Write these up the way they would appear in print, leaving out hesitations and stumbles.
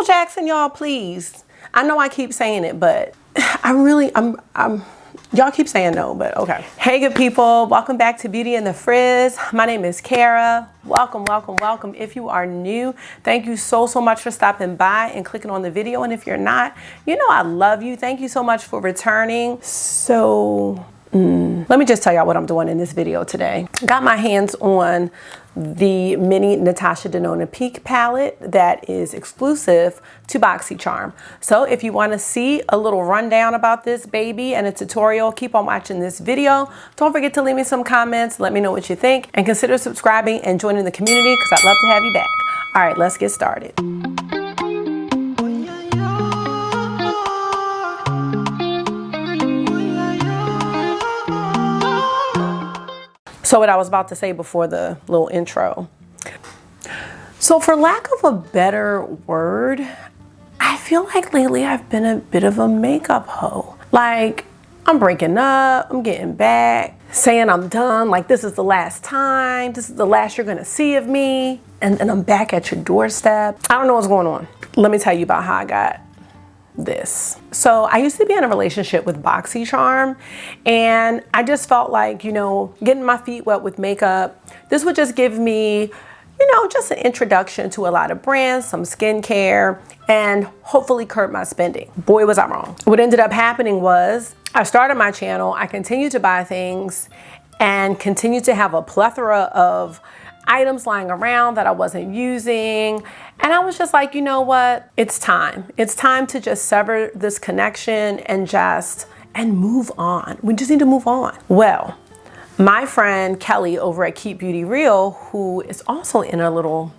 Michael Jackson, y'all, please. I know I keep saying it, but y'all keep saying no, but okay. Hey, good people. Welcome back to Beauty and the Frizz. My name is Kara. Welcome, welcome, welcome. If you are new, thank you so much for stopping by and clicking on the video. And if you're not, you know I love you. Thank you so much for returning. So, let me just tell y'all what I'm doing in this video today. Got my hands on the mini Natasha Denona Peak palette that is exclusive to BOXYCHARM. So if you want to see a little rundown about this baby and a tutorial, keep on watching this video. Don't forget to leave me some comments, let me know what you think, and consider subscribing and joining the community because I'd love to have you back. All right, let's get started. So what I was about to say before the little intro. So for lack of a better word, I feel like lately I've been a bit of a makeup hoe. Like, I'm breaking up, I'm getting back, saying I'm done, like this is the last time, this is the last you're gonna see of me, and I'm back at your doorstep. I don't know what's going on. Let me tell you about how I got this. So I used to be in a relationship with BOXYCHARM, and I just felt like, you know, getting my feet wet with makeup, this would just give me, you know, just an introduction to a lot of brands, some skincare, and hopefully curb my spending. Boy, was I wrong. What ended up happening was I started my channel, I continued to buy things and continued to have a plethora of items lying around that I wasn't using. And I was just like, you know what? It's time. It's time to just sever this connection and move on. We just need to move on. Well, my friend Kelly over at Keep Beauty Real, who is also in a little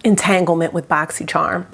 entanglement with BOXYCHARM,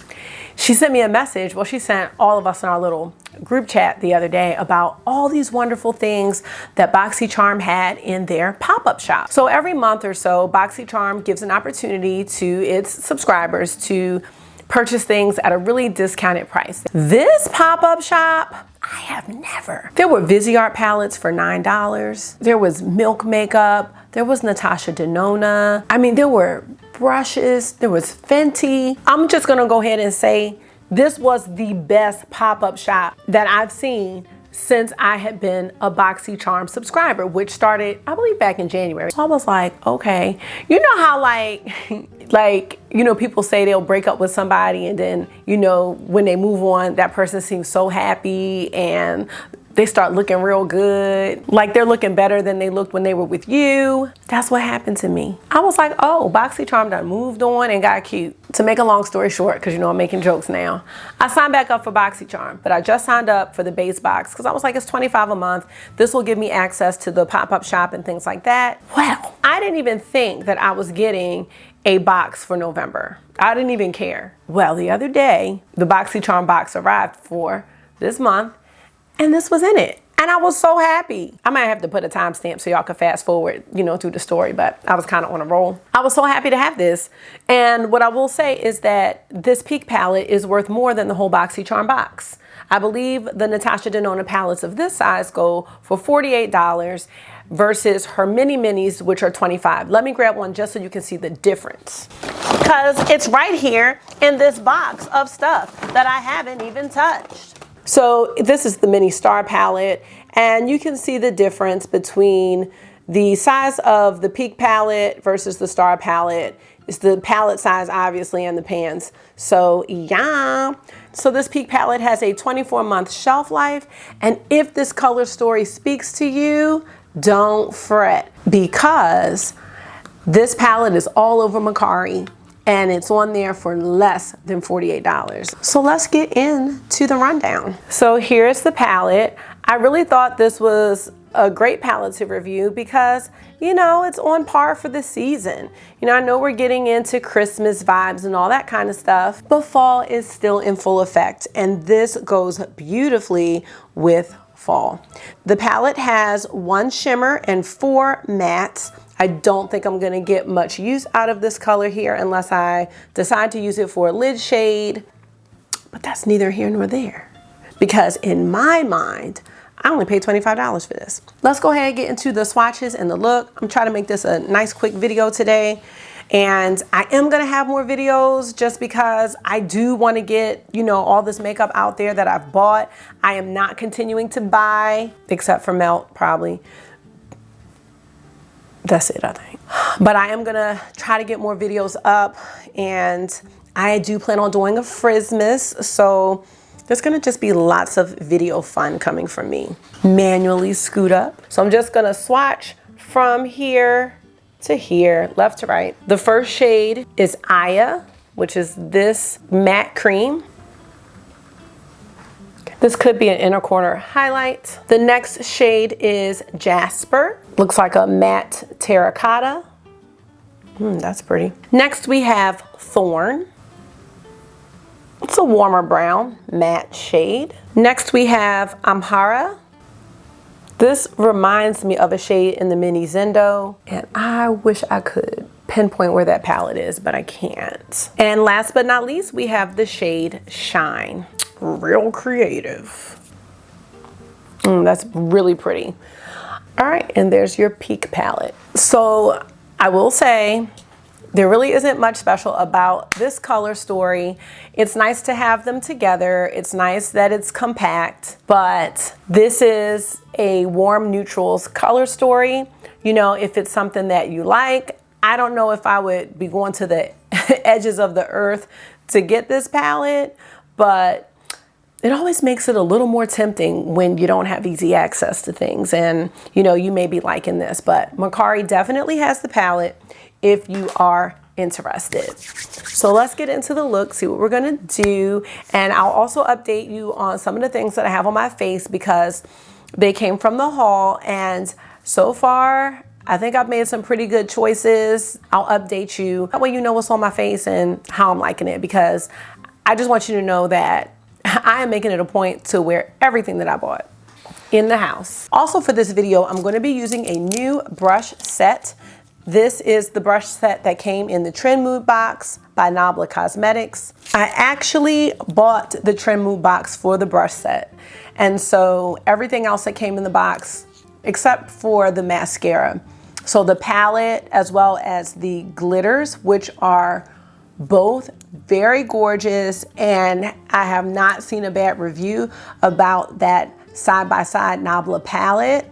she sent me a message. Well, she sent all of us in our little group chat the other day about all these wonderful things that BOXYCHARM had in their pop-up shop. So every month or so, BOXYCHARM gives an opportunity to its subscribers to purchase things at a really discounted price. This pop-up shop, I have never. There were Viseart palettes for $9. There was Milk makeup. There was Natasha Denona. I mean, there were brushes. There was Fenty. I'm just gonna go ahead and say this was the best pop-up shop that I've seen since I had been a BOXYCHARM subscriber, which started, I believe, back in January. So I was like, okay, you know how like, you know, people say they'll break up with somebody and then, you know, when they move on, that person seems so happy and they start looking real good, like they're looking better than they looked when they were with you. That's what happened to me. I was like, oh, BOXYCHARM done moved on and got cute. To make a long story short, because you know I'm making jokes now, I signed back up for BOXYCHARM, but I just signed up for the base box because I was like, it's $25 a month. This will give me access to the pop-up shop and things like that. Well, I didn't even think that I was getting a box for November. I didn't even care. Well, the other day, the BOXYCHARM box arrived for this month, and this was in it. And I was so happy. I might have to put a timestamp so y'all can fast forward, you know, through the story, but I was kind of on a roll. I was so happy to have this. And what I will say is that this Peak palette is worth more than the whole BOXYCHARM box. I believe the Natasha Denona palettes of this size go for $48 versus her mini minis, which are $25. Let me grab one just so you can see the difference, because it's right here in this box of stuff that I haven't even touched. So this is the mini star palette, and you can see the difference between the size of the Peak palette versus the star palette. It's the palette size, obviously, and the pans. So yeah. So this Peak palette has a 24-month shelf life, and if this color story speaks to you, don't fret, because this palette is all over Mercari and it's on there for less than $48. So let's get into the rundown. So here's the palette. I really thought this was a great palette to review because, you know, it's on par for the season. You know, I know we're getting into Christmas vibes and all that kind of stuff, but fall is still in full effect, and this goes beautifully with fall. The palette has 1 shimmer and 4 mattes. I don't think I'm gonna get much use out of this color here unless I decide to use it for a lid shade, but that's neither here nor there, because in my mind, I only paid $25 for this. Let's go ahead and get into the swatches and the look. I'm trying to make this a nice quick video today. And I am gonna have more videos just because I do want to get, you know, all this makeup out there that I've bought. I am not continuing to buy, except for Melt, probably. That's it, I think. But I am gonna try to get more videos up, and I do plan on doing a Frizmas, so there's gonna just be lots of video fun coming from me. Manually scoot up. So I'm just gonna swatch from here to here, left to right. The first shade is Aya, which is this matte cream. This could be an inner corner highlight. The next shade is Jasper. Looks like a matte terracotta. That's pretty. Next we have Thorn. It's a warmer brown, matte shade. Next we have Amhara. This reminds me of a shade in the Mini Zendo, and I wish I could pinpoint where that palette is, but I can't. And last but not least, we have the shade Shine. Real creative. That's really pretty. All right, and there's your Peak palette. So I will say, there really isn't much special about this color story. It's nice to have them together. It's nice that it's compact, but this is a warm neutrals color story. You know, if it's something that you like, I don't know if I would be going to the edges of the earth to get this palette, but it always makes it a little more tempting when you don't have easy access to things, and you know, you may be liking this, but Mercari definitely has the palette if you are interested. So let's get into the look, see what we're gonna do, and I'll also update you on some of the things that I have on my face because they came from the haul, and so far I think I've made some pretty good choices. I'll update you, that way you know what's on my face and how I'm liking it, because I just want you to know that I am making it a point to wear everything that I bought in the house. Also for this video, I'm going to be using a new brush set. This is the brush set that came in the Trend Mood box by Nabla Cosmetics. I actually bought the Trend Mood box for the brush set. And so everything else that came in the box, except for the mascara. So the palette as well as the glitters, which are both very gorgeous, and I have not seen a bad review about that side-by-side Nabla palette.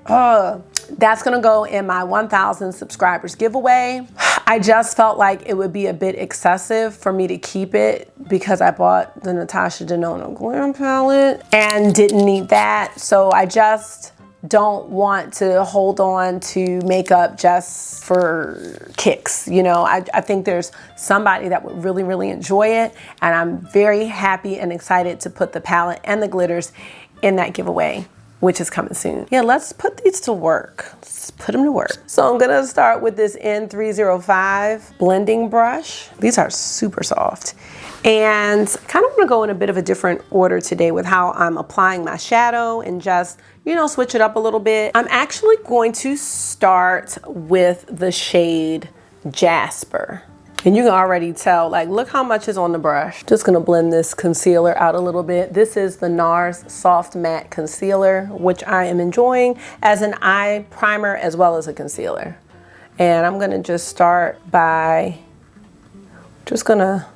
That's gonna go in my 1,000 subscribers giveaway. I just felt like it would be a bit excessive for me to keep it because I bought the Natasha Denona Glam palette and didn't need that. So I just don't want to hold on to makeup just for kicks. You know, I think there's somebody that would really, really enjoy it, and I'm very happy and excited to put the palette and the glitters in that giveaway, which is coming soon. Yeah, let's put these to work. Let's put them to work. So I'm gonna start with this N305 blending brush. These are super soft. And kind of wanna go in a bit of a different order today with how I'm applying my shadow and just, you know, switch it up a little bit. I'm actually going to start with the shade Jasper. And you can already tell, like, look how much is on the brush. Just gonna blend this concealer out a little bit. This is the NARS Soft Matte Concealer, which I am enjoying as an eye primer as well as a concealer. And I'm gonna just start by just gonna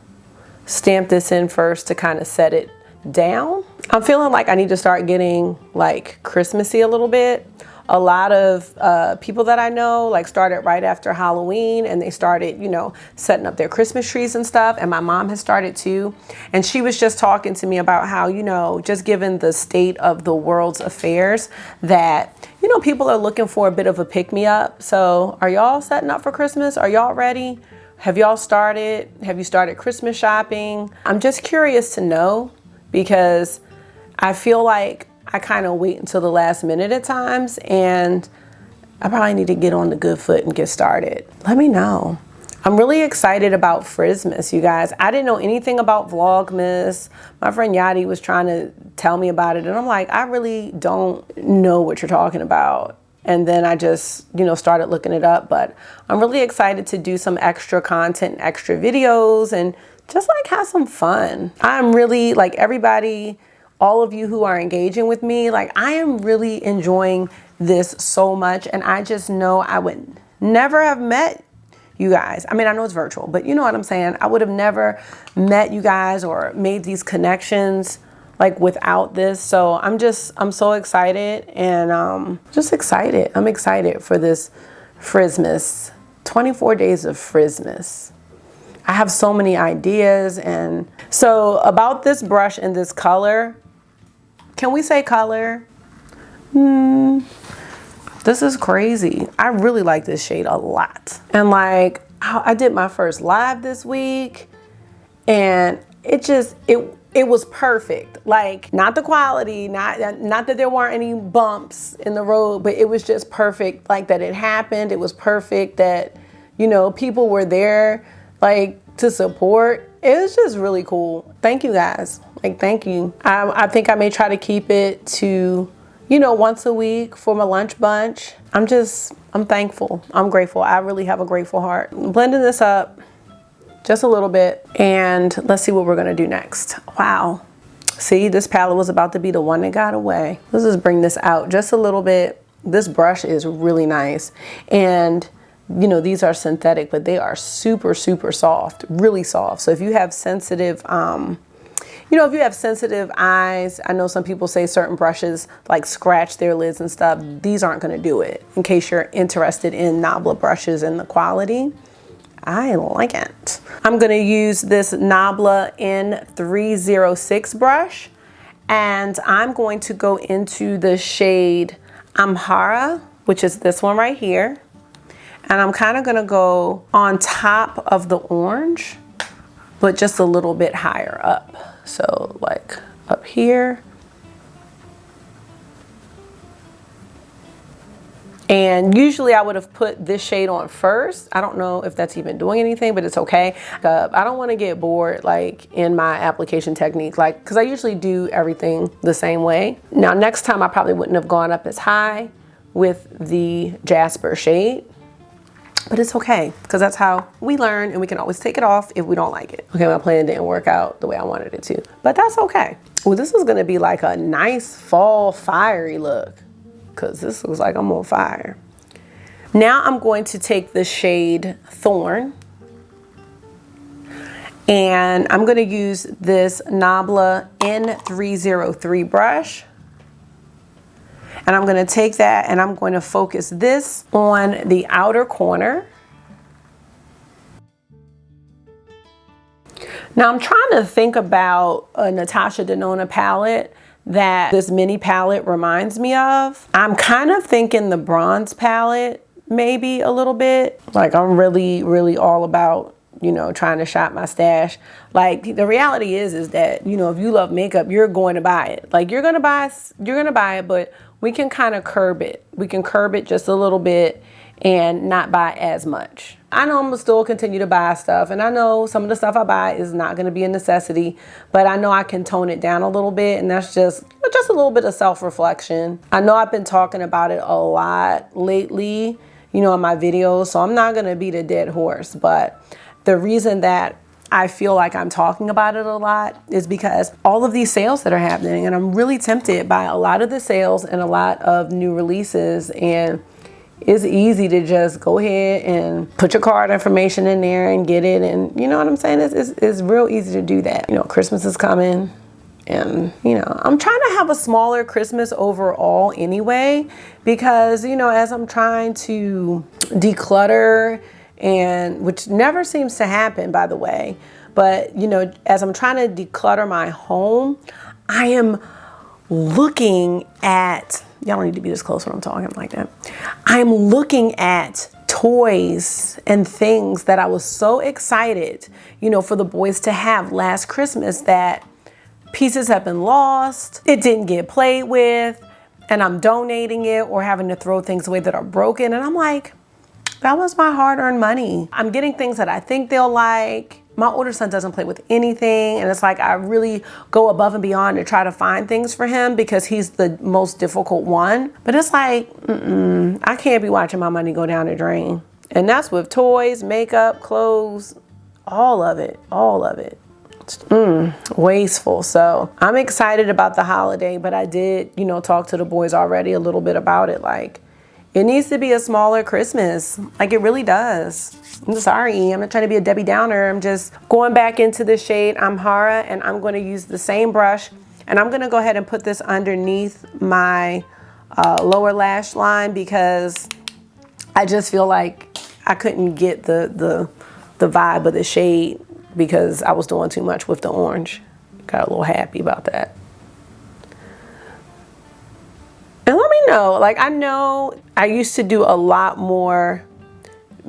stamp this in first to kind of set it down. I'm feeling like I need to start getting like Christmassy a little bit. A lot of people that I know like started right after Halloween, and they started, you know, setting up their Christmas trees and stuff. And my mom has started too. And she was just talking to me about how, you know, just given the state of the world's affairs, that, you know, people are looking for a bit of a pick-me-up. So are y'all setting up for Christmas? Are y'all ready? Have y'all started? Have you started Christmas shopping? I'm just curious to know, because I feel like I kind of wait until the last minute at times, and I probably need to get on the good foot and get started. Let me know. I'm really excited about Frizmas, you guys. I didn't know anything about Vlogmas. My friend Yadi was trying to tell me about it, and I'm like, I really don't know what you're talking about. And then I just, you know, started looking it up, but I'm really excited to do some extra content, extra videos, and just like have some fun. I'm really, like, everybody, all of you who are engaging with me, like, I am really enjoying this so much, and I just know I would never have met you guys. I mean, I know it's virtual, but you know what I'm saying? I would have never met you guys or made these connections like without this. So I'm so excited, and just excited. I'm excited for this Frizzmas, 24 days of Frizzmas. I have so many ideas. And so about this brush and this color, can we say color? This is crazy. I really like this shade a lot. And like, I did my first live this week, and it was perfect. Like, not the quality, not that there weren't any bumps in the road, but it was just perfect. Like, that it happened. It was perfect that, you know, people were there, like, to support. It was just really cool. Thank you guys. Like, thank you. I think I may try to keep it to, you know, once a week for my lunch bunch. I'm thankful. I'm grateful. I really have a grateful heart. I'm blending this up just a little bit, and let's see what we're gonna do next. Wow. See, this palette was about to be the one that got away. Let's just bring this out just a little bit. This brush is really nice. And you know, these are synthetic, but they are super, super soft, really soft. So if you have sensitive, you know, if you have sensitive eyes, I know some people say certain brushes like scratch their lids and stuff. These aren't gonna do it. In case you're interested in Nabla brushes and the quality, I like it. I'm gonna use this Nabla N306 brush, and I'm going to go into the shade Amhara, which is this one right here. And I'm kind of gonna go on top of the orange, but just a little bit higher up. So like up here. And usually I would have put this shade on first. I don't know if that's even doing anything, but it's okay. I don't want to get bored like in my application technique, like, because I usually do everything the same way. Now next time I probably wouldn't have gone up as high with the Jasper shade, but it's okay, because that's how we learn, and we can always take it off if we don't like it. Okay, my plan didn't work out the way I wanted it to, but that's okay. Well, this is gonna be like a nice fall fiery look, because this looks like I'm on fire. Now I'm going to take the shade Thorn, and I'm gonna use this Nabla N303 brush. And I'm gonna take that and I'm going to focus this on the outer corner. Now I'm trying to think about a Natasha Denona palette that this mini palette reminds me of. I'm kind of thinking the bronze palette, maybe a little bit. Like, I'm really, really all about, you know, trying to shop my stash. Like, the reality is that, you know, if you love makeup, you're going to buy it. Like, you're gonna buy it, but we can kind of curb it. We can curb it just a little bit and not buy as much. I know I'm gonna still continue to buy stuff, and I know some of the stuff I buy is not gonna be a necessity, but I know I can tone it down a little bit, and that's just a little bit of self-reflection. I know I've been talking about it a lot lately, you know, in my videos, so I'm not gonna beat a dead horse, but the reason that I feel like I'm talking about it a lot is because all of these sales that are happening, and I'm really tempted by a lot of the sales and a lot of new releases, and it's easy to just go ahead and put your card information in there and get it, and you know what I'm saying? It's real easy to do that. You know, Christmas is coming, and you know, I'm trying to have a smaller Christmas overall anyway, because you know, as I'm trying to declutter, and which never seems to happen, by the way, but you know, as I'm trying to declutter my home, I am looking at, y'all don't need to be this close when I'm talking like that. I'm looking at toys and things that I was so excited, you know, for the boys to have last Christmas, that pieces have been lost, it didn't get played with, and I'm donating it or having to throw things away that are broken, and I'm like, that was my hard-earned money. I'm getting things that I think they'll like. My older son doesn't play with anything, and it's like I really go above and beyond to try to find things for him because he's the most difficult one. But it's like, I can't be watching my money go down the drain. And that's with toys, makeup, clothes, all of it, all of it. Wasteful. So I'm excited about the holiday, but I did, you know, talk to the boys already a little bit about it. Like, It needs to be a smaller Christmas. Like, it really does. I'm sorry, I'm not trying to be a Debbie Downer. I'm just going back into the shade Amhara, and I'm going to use the same brush, and I'm going to go ahead and put this underneath my lower lash line, because I just feel like I couldn't get the vibe of the shade because I was doing too much with the orange. Got a little happy about that. And let me know, like, I know I used to do a lot more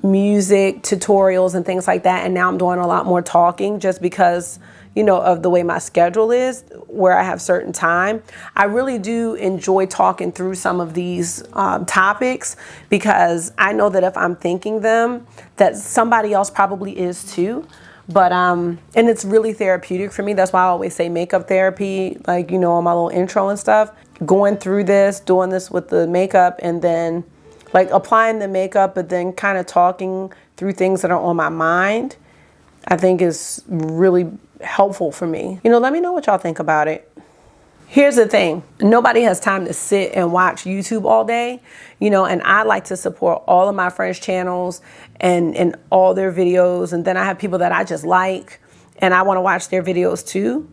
music tutorials and things like that, and now I'm doing a lot more talking just because, you know, of the way my schedule is, where I have certain time. I really do enjoy talking through some of these topics, because I know that if I'm thinking them, that somebody else probably is too. But and it's really therapeutic for me. That's why I always say makeup therapy, like, you know, on my little intro and stuff. Going through this, doing this with the makeup, and then like applying the makeup, but then kind of talking through things that are on my mind, I think is really helpful for me. You know, let me know what y'all think about it. Here's the thing, nobody has time to sit and watch YouTube all day, you know, and I like to support all of my friends' channels and all their videos. And then I have people that I just like, and I want to watch their videos too.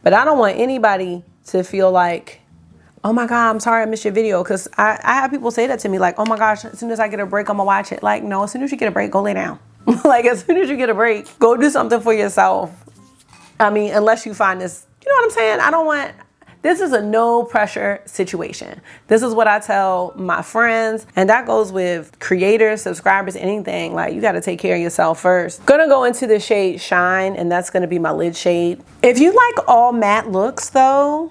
But I don't want anybody to feel like, oh my God, I'm sorry I missed your video. Because I have people say that to me, like, oh my gosh, as soon as I get a break, I'm gonna watch it. Like, no, as soon as you get a break, go lay down. Like, as soon as you get a break, go do something for yourself. I mean, unless you find this, you know what I'm saying? This is a no pressure situation. This is what I tell my friends, and that goes with creators, subscribers, anything. Like, you gotta take care of yourself first. Gonna go into the shade Shine, and that's gonna be my lid shade. If you like all matte looks though,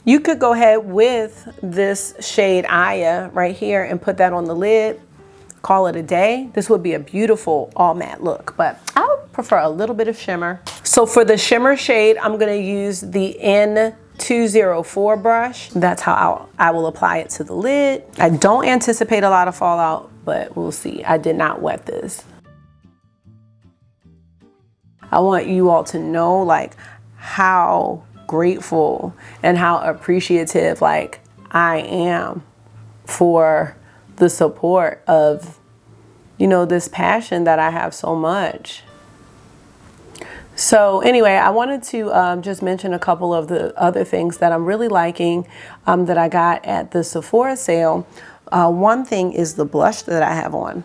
you could go ahead with this shade Aya right here and put that on the lid. Call it a day. This would be a beautiful all matte look, but I would prefer a little bit of shimmer. So for the shimmer shade, I'm gonna use the N204 brush. That's how I will apply it to the lid. I don't anticipate a lot of fallout, but we'll see. I did not wet this. I want you all to know, like, how grateful and how appreciative, like, I am for the support of, you know, this passion that I have so much. So anyway, I wanted to just mention a couple of the other things that I'm really liking that I got at the Sephora sale. One thing is the blush that I have on.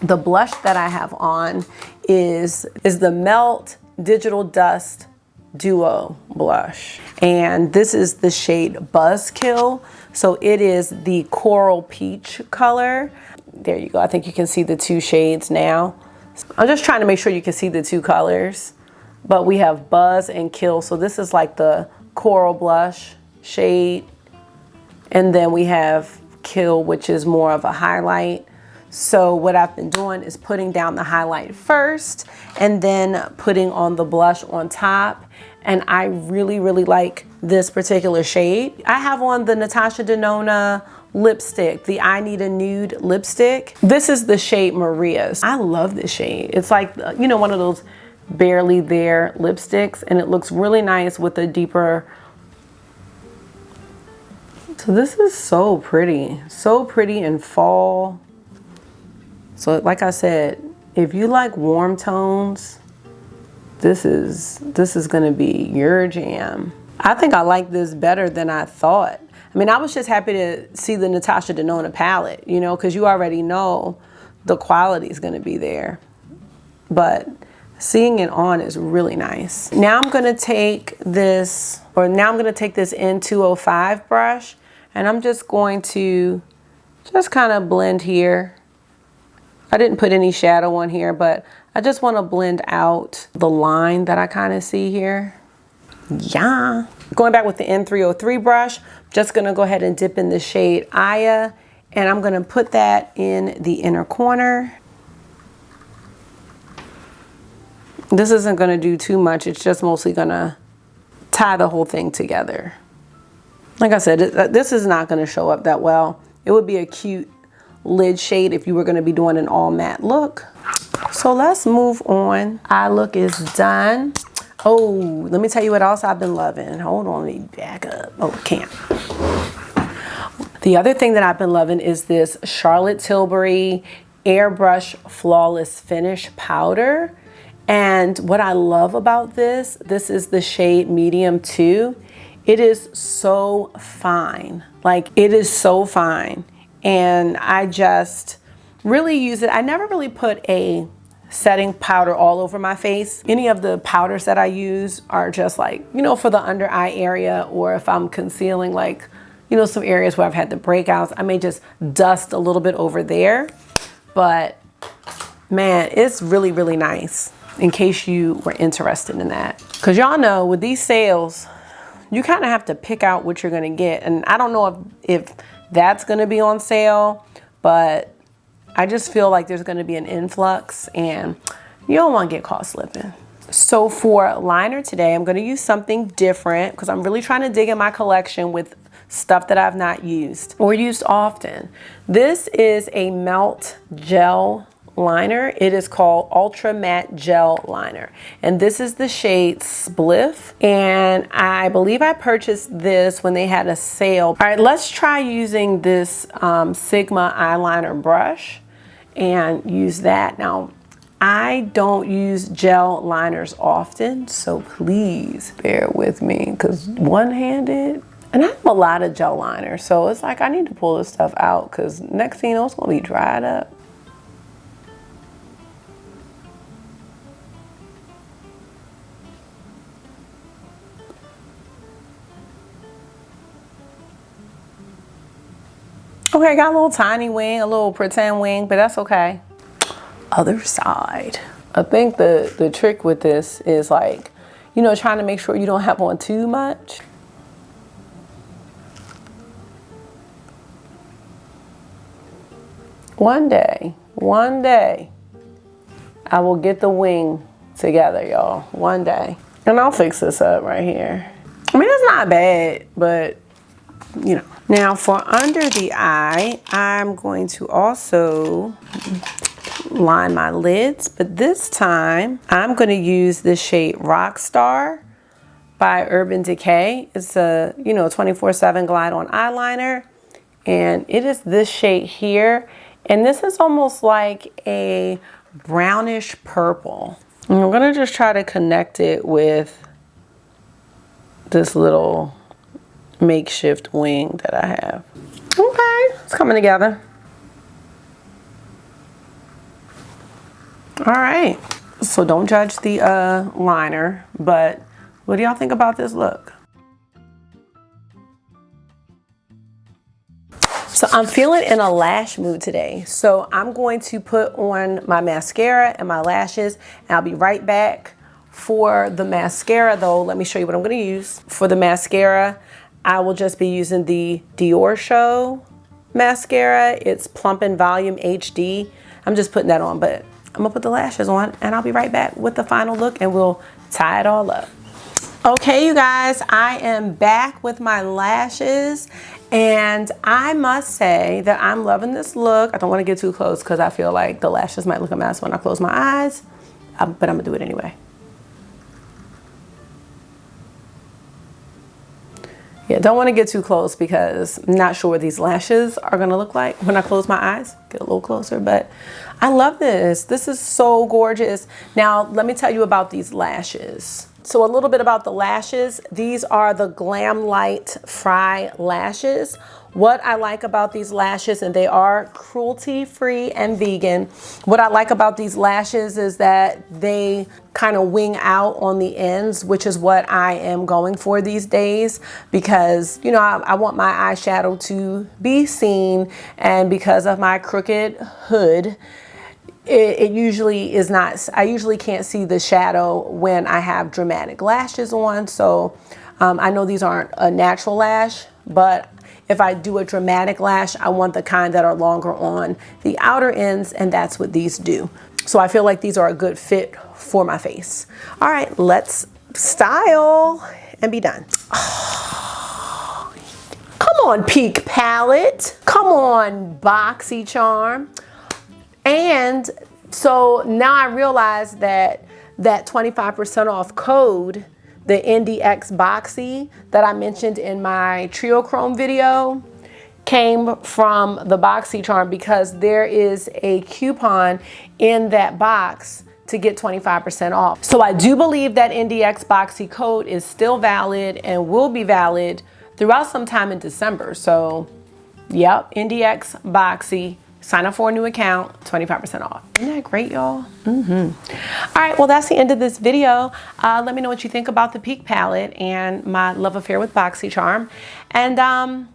The blush that I have on is the Melt Digital Dust Duo blush, and this is the shade Buzzkill. So it is the coral peach color. There you go. I think you can see the two shades now. I'm just trying to make sure you can see the two colors, but we have Buzz and Kill. So this is like the coral blush shade, and then we have Kill, which is more of a highlight. So what I've been doing is putting down the highlight first and then putting on the blush on top. And I really, really like this particular shade. I have on the Natasha Denona lipstick, the I Need a Nude lipstick. This is the shade Maria's. I love this shade. It's like, you know, one of those barely there lipsticks, and it looks really nice with a deeper. So this is so pretty in fall. So like I said, if you like warm tones, this is gonna be your jam. I think I like this better than I thought. I mean, I was just happy to see the Natasha Denona palette, you know, because you already know the quality is gonna be there. But seeing it on is really nice. Now I'm gonna take this N205 brush, and I'm just going to just kind of blend here. I didn't put any shadow on here, but I just want to blend out the line that I kind of see here. Yeah. Going back with the N303 brush, just going to go ahead and dip in the shade Aya, and I'm going to put that in the inner corner. This isn't going to do too much. It's just mostly going to tie the whole thing together. Like I said, this is not going to show up that well. It would be a cute lid shade if you were going to be doing an all matte look. So let's move on. Eye look is done. Oh, let me tell you what else I've been loving. Hold on, let me back up. Oh, I can't. The other thing that I've been loving is this Charlotte Tilbury Airbrush Flawless Finish Powder. And what I love about this is the shade Medium 2. It is so fine. Like, it is so fine. And I just really use it. I never really put a setting powder all over my face. Any of the powders that I use are just like, you know, for the under eye area, or if I'm concealing, like, you know, some areas where I've had the breakouts, I may just dust a little bit over there. But man, it's really, really nice, in case you were interested in that. Because y'all know with these sales, you kind of have to pick out what you're going to get. And I don't know if that's going to be on sale, but I just feel like there's going to be an influx and you don't want to get caught slipping. So for liner today, I'm going to use something different because I'm really trying to dig in my collection with stuff that I've not used or used often. This is a melt gel liner. It is called Ultra Matte Gel Liner. And this is the shade Spliff. And I believe I purchased this when they had a sale. All right, let's try using this Sigma eyeliner brush and use that. Now, I don't use gel liners often, so please bear with me, because one-handed, and I have a lot of gel liners, so it's like I need to pull this stuff out, because next thing you know, it's gonna be dried up. Okay, got a little tiny wing, a little pretend wing, but that's okay. Other side. I think the trick with this is, like, you know, trying to make sure you don't have on too much. One day, I will get the wing together, y'all. One day. And I'll fix this up right here. I mean, it's not bad, but, you know. Now for under the eye, I'm going to also line my lids, but this time I'm going to use the shade Rockstar by Urban Decay. It's a, you know, 24/7 glide on eyeliner, and it is this shade here, and this is almost like a brownish purple. And I'm going to just try to connect it with this little makeshift wing that I have. Okay, it's coming together. All right, so don't judge the liner, but what do y'all think about this look? So I'm feeling in a lash mood today. So I'm going to put on my mascara and my lashes, and I'll be right back. For the mascara though, let me show you what I'm gonna use. For the mascara, I will just be using the Diorshow Mascara. It's Plump and Volume HD. I'm just putting that on, but I'm gonna put the lashes on and I'll be right back with the final look and we'll tie it all up. Okay, you guys, I am back with my lashes, and I must say that I'm loving this look. I don't wanna get too close because I feel like the lashes might look a mess when I close my eyes, but I'm gonna do it anyway. Yeah, don't want to get too close because I'm not sure what these lashes are going to look like when I close my eyes. Get a little closer, but I love this. This is so gorgeous. Now, let me tell you about these lashes. So a little bit about the lashes. These are the Glamlite Fry Lashes. What I like about these lashes, and they are cruelty-free and vegan. What I like about these lashes is that they kind of wing out on the ends, which is what I am going for these days, because, you know, I want my eyeshadow to be seen, and because of my crooked hood, it usually is not, I usually can't see the shadow when I have dramatic lashes on. So I know these aren't a natural lash, but if I do a dramatic lash, I want the kind that are longer on the outer ends, and that's what these do. So I feel like these are a good fit for my face. All right, let's style and be done. Oh, come on, Peak Palette. Come on, BOXYCHARM. And so now I realize that that 25% off code, the NDX Boxy that I mentioned in my Trio Chrome video, came from the BOXYCHARM because there is a coupon in that box to get 25% off. So I do believe that NDX Boxy code is still valid and will be valid throughout sometime in December. So yep, NDX Boxy, sign up for a new account, 25% off. Isn't that great, y'all? All right, well, that's the end of this video. Let me know what you think about the Peak palette and my love affair with BOXYCHARM. And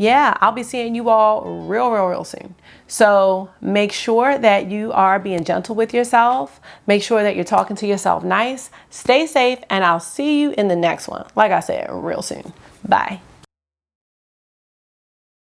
yeah, I'll be seeing you all real soon. So make sure that you are being gentle with yourself. Make sure that you're talking to yourself nice. Stay safe, and I'll see you in the next one. Like I said, real soon. Bye.